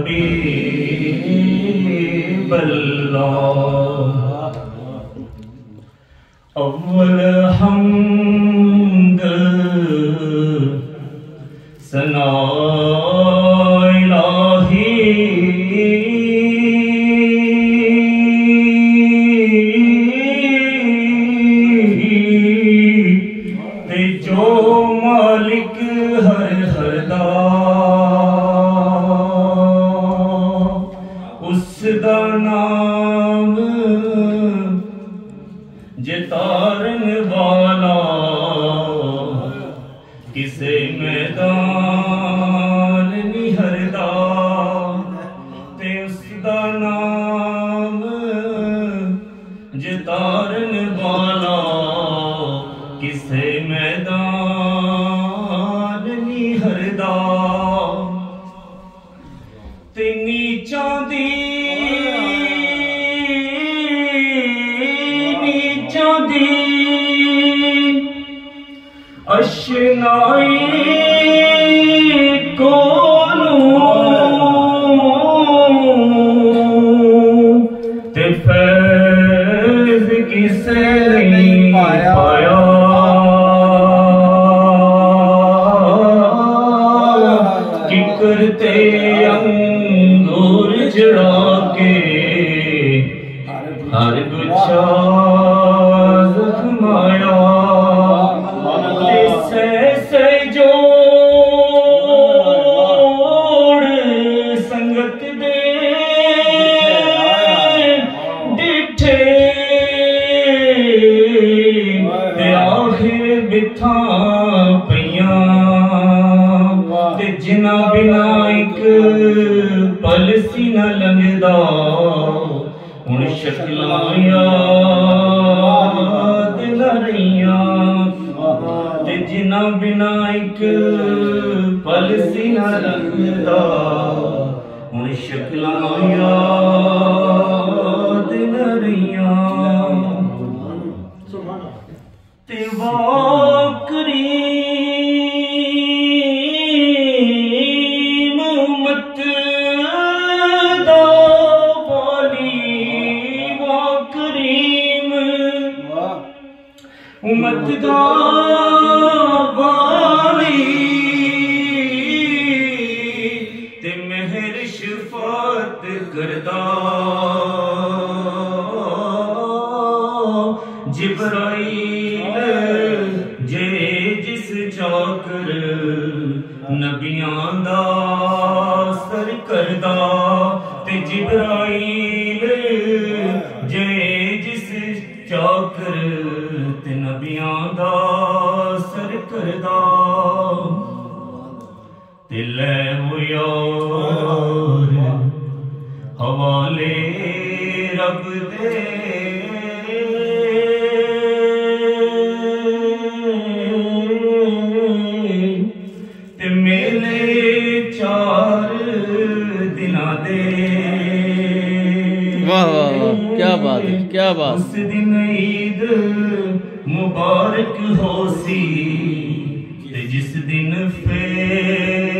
हबीब अल्लाह। अव्वल हम्द सना इलाही ते जो मालिक हर हरदा उसदा नाम जितारन वाला किसे मैदान नहीं हरदा ते उसदा नाम जितारन वाला किसे मैदान नहीं हरदा ते नीचां दी अशनाई कोनू ते फैज़ किसे नहीं पाया कि करते अंगूर जड़ा के हर गुच्छा जख्माया से जोड़ संगत दे डिठे ते आखिर बिथा पईयां ते जिना बिना एक पल सी न लंघदा हुण शक्लां याद न रहियां ते जिना बिना एक पल सी न लंघदा हुण शक्लां याद न रहियां ते वाकरीम उम्मत दा वाली वाकरीम उम्मत दा ते मेहर शफात करदा जिब्राइल जे जिस चाकर नबियां दा सर करदा ते जिब्राइल जे जिस चाकर ते नबियां दा सर करदा ते लै वो यार हवाले रब दे ते मेले चार दिना दे। वाह वाह वाह, क्या बात है, क्या बात। उस दिन ईद मुबारक होसी ते जिस दिन फेर